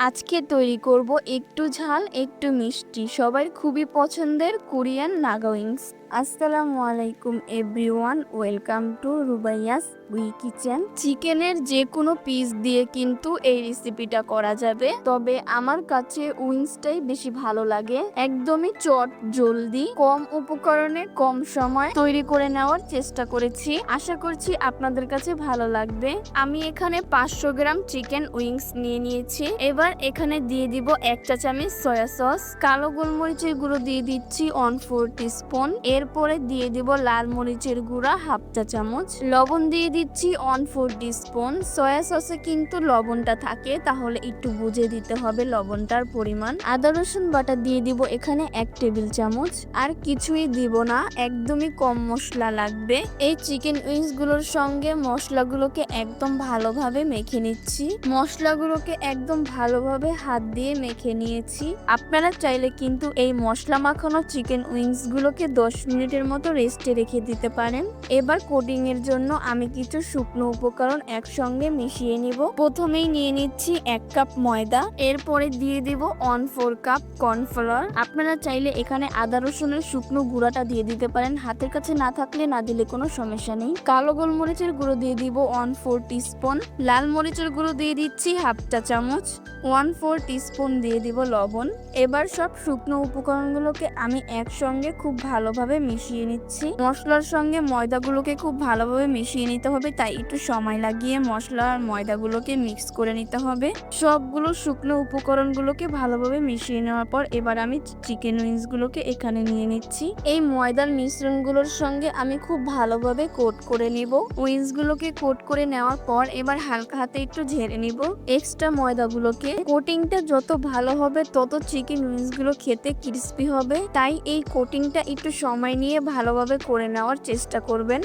আজকে তৈরি করব একটু ঝাল একটু মিষ্টি সবার খুবই পছন্দের কোরিয়ান নাগা উইংস। আসসালামু আলাইকুম everyone, welcome to Rubaiya's we kitchen. চিকেনের যে কোনো পিস দিয়ে কিন্তু এই রেসিপিটা করা যাবে, তবে আমার কাছে উইংসটাই বেশি ভালো লাগে। একদমই চট জলদি কম উপকরণে কম সময় তৈরি করে নেওয়ার চেষ্টা করেছি, আশা করছি আপনাদের কাছে ভালো লাগবে। আমি এখানে 500 গ্রাম চিকেন উইংস নিয়ে নিয়েছি। এবার এখানে দিয়ে দিব 1 চা চামচ সয়া সস, কালো গোলমরিচের গুঁড়ো দিয়ে দিচ্ছি 1/4 টিস্পুন, এরপরে দিয়ে দিব লাল মরিচের গুঁড়া 1/2 চা চামচ, লবণ দিয়ে দিচ্ছি 1/4 টিস্পুন। সয়া সসে কিন্তু লবণটা থাকে, তাহলে একটু বুঝে দিতে হবে লবণটার পরিমাণ। আদা রসুন বাটা দিয়ে দিব এখানে 1 টেবিল চামচ, আর কিছুই দিব না, একদমই কম মশলা লাগবে। এই চিকেন উইংস গুলোর সঙ্গে মশলাগুলোকে একদম ভালোভাবে মেখে নিচ্ছি। মশলাগুলোকে একদম ভালোভাবে হাত দিয়ে মেখে নিয়েছি। আপনারা চাইলে কিন্তু এই মশলা মাখানো চিকেন উইংস গুলোকে 10 মিনিটের মতো রেস্টে রেখে দিতে পারেন। এবার কোটিং এর জন্য আমি কিছু শুকনো উপকরণ একসঙ্গে মিশিয়ে নিব। প্রথমেই নিয়ে নিচ্ছি 1 কাপ ময়দা, এরপরে দিয়ে দিব 1/4 কাপ কর্নফ্লাওয়ার। আপনারা চাইলে এখানে আদা রসুনের শুকনো গুঁড়াটা দিয়ে দিতে পারেন, হাতের কাছে না থাকলে না দিলে কোনো সমস্যা নেই। কালো গোলমরিচের গুঁড়ো দিয়ে দিব 1/4 টিস্পুন, লাল মরিচের গুঁড়ো দিয়ে দিচ্ছি 1/2 চা চামচ, 1/4 টিস্পুন দিয়ে দিব লবণ। এবার সব শুকনো উপকরণগুলোকে আমি একসঙ্গে খুব ভালোভাবে মিশিয়ে নিচ্ছি। মশলার সঙ্গে ময়দাগুলোকে খুব ভালোভাবে মিশিয়ে নিতে হবে, তাই একটু সময় লাগিয়ে মশলা আর ময়দাগুলোকে মিক্স করে নিতে হবে। সবগুলো শুকনো উপকরণগুলোকে ভালোভাবে মিশিয়ে নেওয়ার পর এবার আমি চিকেন উইংস গুলোকে এখানে নিয়ে নিচ্ছি। এই ময়দার মিশ্রণগুলোর সঙ্গে আমি খুব ভালোভাবে কোট করে নিব। উইংস গুলোকে কোট করে নেওয়ার পর এবার হালকা হাতে একটু ঝেড়ে নিব এক্সট্রা ময়দাগুলোকে। কোটিংটা যত ভালো হবে তত চিকেন উইংস গুলো খেতে ক্রিস্পি হবে, তাই এই কোটিংটা একটু সময় নিয়ে ভালোভাবে করে নেওয়ার চেষ্টা করবেন।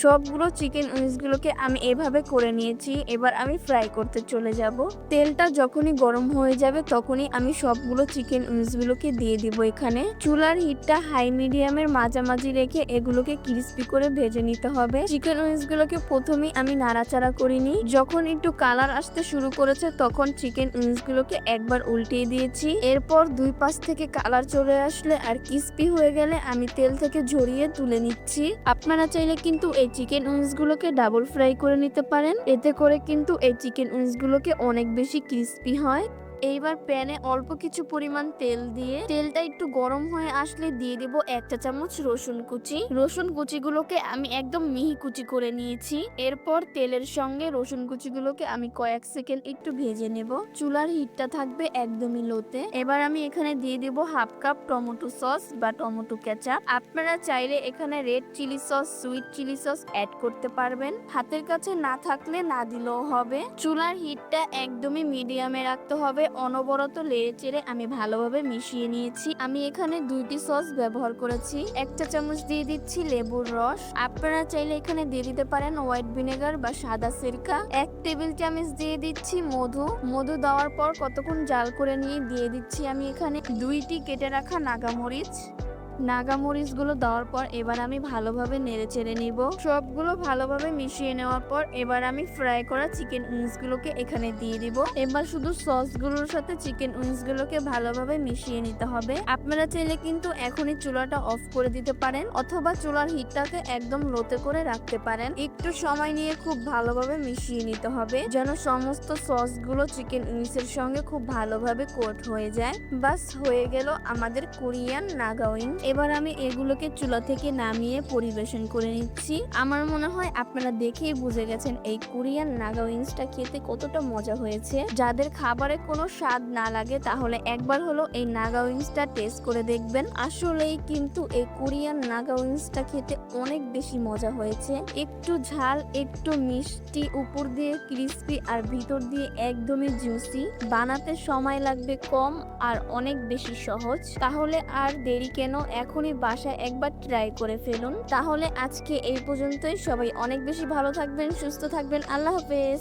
সবগুলো চিকেন উইংস গুলোকে আমি এভাবে করে নিয়েছি। এবার আমি ফ্রাই করতে চলে যাব। তেলটা যখনই গরম হয়ে যাবে তখনই আমি সবগুলো চিকেন উইংস গুলোকে দিয়ে দিব এখানে। চুলার হিটটা হাই মিডিয়ামের মাঝামাঝি রেখে এগুলোকে ক্রিস্পি করে ভেজে নিতে হবে। চিকেন উইংস গুলোকে প্রথমেই আমি নাড়াচাড়া করিনি, যখন একটু কালার আসতে শুরু করেছে তখন চিকেন উইংস গুলোকে একবার উল্টিয়ে দিয়েছি। এরপর দুই পাশ থেকে কালার চলে আসলে আর ক্রিস্পি হয়ে গেলে আমি তেল থেকে ঝরিয়ে তুলে নিচ্ছি। আপনারা চাইলে কিন্তু এই চিকেন উইংস গুলোকে ডাবল ফ্রাই করে নিতে পারেন, এতে করে কিন্তু এই চিকেন উইংস গুলোকে অনেক বেশি ক্রিস্পি হয়। এইবার প্যানে অল্প কিছু পরিমাণ তেল দিয়ে তেলটা একটু গরম হয়ে আসলে দিয়ে দিব 1 চা চামচ রসুন কুচি। রসুন কুচিগুলোকে আমি একদম মিহি কুচি করে নিয়েছি। এরপর তেলের সঙ্গে রসুন কুচিগুলোকে আমি কয়েক সেকেন্ড একটু ভেজে নেব। চুলার হিটটা থাকবে একদমই লোতে। এবার আমি এখানে দিয়ে দিব 1/2 কাপ টমেটো সস বা টমেটো কেচাপ। আপনারা চাইলে এখানে red chili sauce, sweet chili sauce add করতে পারবেন, হাতের কাছে না থাকলে না দিলেও হবে। চুলার হিটটা একদমই মিডিয়ামে রাখতে হবে। অনবরত লেড়ে চেড়ে আমি ভালোভাবে মিশিয়ে নিয়েছি। আমি এখানে 2টি সস ব্যবহার করেছি। 1 চা চামচ দিয়ে দিচ্ছি লেবুর রস, আপনারা চাইলে এখানে দিয়ে দিতে পারেন হোয়াইট ভিনেগার বা সাদা সিরকা। 1 টেবিল চামচ দিয়ে দিচ্ছি মধু। মধু দেওয়ার পর কতক্ষণ জাল করে নিয়ে দিয়ে দিচ্ছি আমি এখানে 2টি কেটে রাখা নাগামরিচ। নাগামরিচগুলো দেওয়ার পর এবার আমি ভালোভাবে নেড়ে চেড়ে নিব। সবগুলো ভালোভাবে মিশিয়ে নেওয়ার পর এবার আমি ফ্রাই করা চিকেন উইংস গুলোকে এখানে দিয়ে দিব। এবার শুধু সসগুলোর সাথে চিকেন উইংস গুলোকে ভালোভাবে মিশিয়ে নিতে হবে। আপনারা চাইলে কিন্তু এখনই চুলাটা অফ করে দিতে পারেন, অথবা চুলার হিটটাকে একদম লোতে করে রাখতে পারেন। একটু সময় নিয়ে খুব ভালোভাবে মিশিয়ে নিতে হবে, যেন সমস্ত সসগুলো চিকেন উইংস এর সঙ্গে খুব ভালোভাবে কোট হয়ে যায়। বাস হয়ে গেল আমাদের কোরিয়ান নাগা উইংস। এবার আমি এগুলোকে চুলা থেকে নামিয়ে পরিবেশন করে নিচ্ছি। আমার মনে হয় আপনারা দেখেই বুঝে গেছেন এই কোরিয়ান নাগা উইংসটা খেতে কতটা মজা হয়েছে। যাদের খাবারে কোনো স্বাদ না লাগে তাহলে একবার হলো এই নাগা উইংসটা টেস্ট করে দেখবেন। আসলেই কিন্তু এই কোরিয়ান নাগা উইংসটা খেতে অনেক বেশি মজা হয়েছে। একটু ঝাল, একটু মিষ্টি, উপর দিয়ে ক্রিস্পি আর ভিতর দিয়ে একদমই জুসি। বানাতে সময় লাগবে কম আর অনেক বেশি সহজ। তাহলে আর দেরি কেন, এখনই বাসায় একবার ট্রাই করে ফেলুন। তাহলে আজকে এই পর্যন্তই। সবাই অনেক বেশি ভালো থাকবেন, সুস্থ থাকবেন। আল্লাহ হাফেজ।